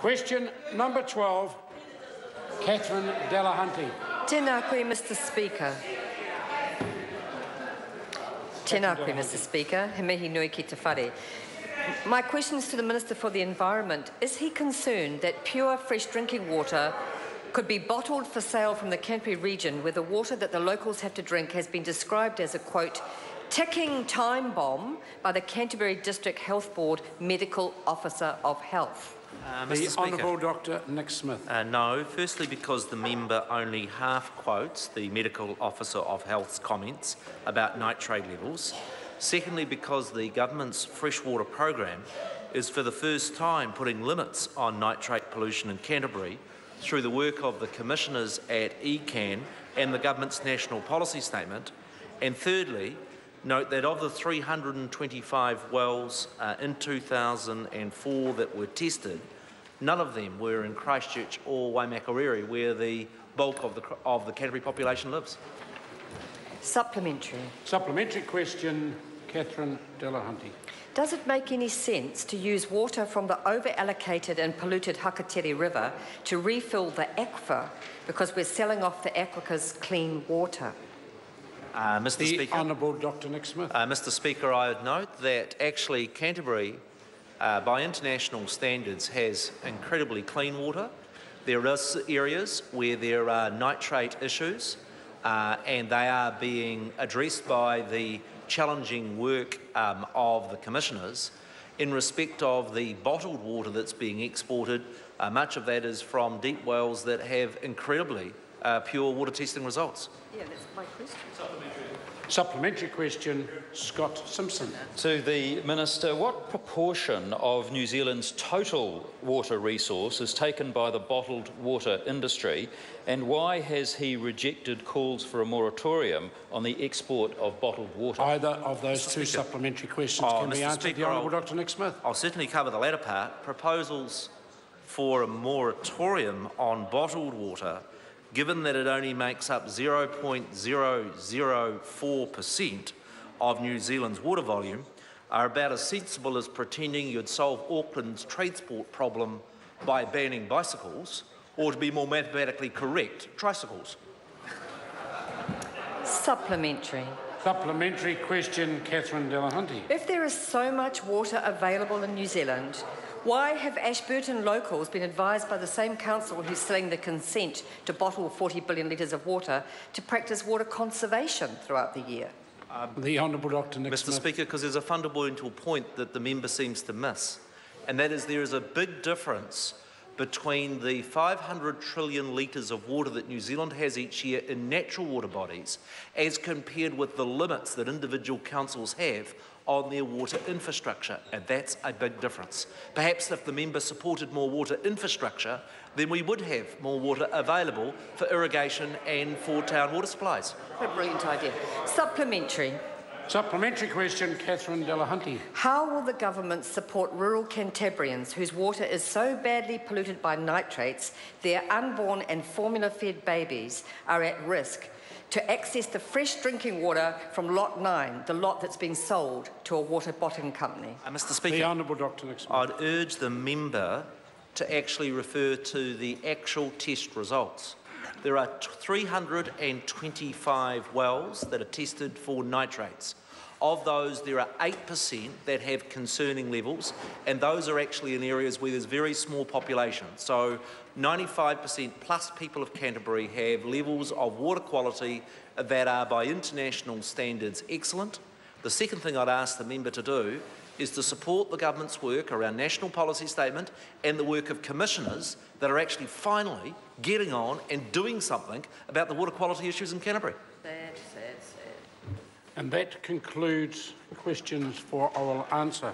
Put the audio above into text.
Question number 12, Catherine Delahunty. Tēnā koe, Mr Speaker. Tēnā koe, Mr Speaker. He mihi nui ki te whare. My question is to the Minister for the Environment. Is he concerned that pure fresh drinking water could be bottled for sale from the Canterbury region, where the water that the locals have to drink has been described as a, quote, ticking time bomb by the Canterbury District Health Board Medical Officer of Health? The Honourable Dr Nick Smith. No, firstly because the member only half quotes the Medical Officer of Health's comments about nitrate levels. Secondly, because the government's freshwater program is for the first time putting limits on nitrate pollution in Canterbury through the work of the commissioners at ECAN and the government's national policy statement. And thirdly, note that of the 325 wells in 2004 that were tested, none of them were in Christchurch or Waimakariri, where the bulk of the Canterbury population lives. Supplementary. Supplementary question, Catherine Delahunty. Does it make any sense to use water from the over-allocated and polluted Hakateri River to refill the aquifer because we're selling off the aquifer's clean water? Mr Speaker. The Honourable Dr Nick Smith. Mr Speaker, I would note that actually Canterbury, by international standards, has incredibly clean water. There are areas where there are nitrate issues and they are being addressed by the challenging work of the commissioners. In respect of the bottled water that's being exported, much of that is from deep wells that have incredibly pure water testing results. Yeah, that's my question. Supplementary question, Scott Simpson. To the Minister, what proportion of New Zealand's total water resource is taken by the bottled water industry, and why has he rejected calls for a moratorium on the export of bottled water? Either of those two supplementary questions can be answered. The Honourable Dr Nick Smith. I'll certainly cover the latter part. Proposals for a moratorium on bottled water, given that it only makes up 0.004% of New Zealand's water volume, are about as sensible as pretending you'd solve Auckland's transport problem by banning bicycles, or to be more mathematically correct, tricycles. Supplementary. Supplementary question, Catherine Delahunty. If there is so much water available in New Zealand, why have Ashburton locals been advised by the same council who's selling the consent to bottle 40 billion litres of water to practice water conservation throughout the year? The Honourable Dr Nick Smith. Mr Speaker, because there's a fundamental point that the member seems to miss, and that is there is a big difference between the 500 trillion litres of water that New Zealand has each year in natural water bodies as compared with the limits that individual councils have on their water infrastructure, and that's a big difference. Perhaps if the member supported more water infrastructure, then we would have more water available for irrigation and for town water supplies. A brilliant idea. Supplementary. Supplementary question, Catherine Delahunty. How will the government support rural Cantabrians whose water is so badly polluted by nitrates their unborn and formula-fed babies are at risk to access the fresh drinking water from Lot 9, the lot that's being sold to a water bottling company? Mr Speaker, the Honourable Dr Nick Smith. I'd urge the member to actually refer to the actual test results. There are 325 wells that are tested for nitrates. Of those, there are 8% that have concerning levels, and those are actually in areas where there's very small population. So 95% plus people of Canterbury have levels of water quality that are by international standards excellent. The second thing I'd ask the member to do is to support the government's work around national policy statement and the work of commissioners that are actually finally getting on and doing something about the water quality issues in Canterbury. Sad, sad, sad. And that concludes questions for oral answer.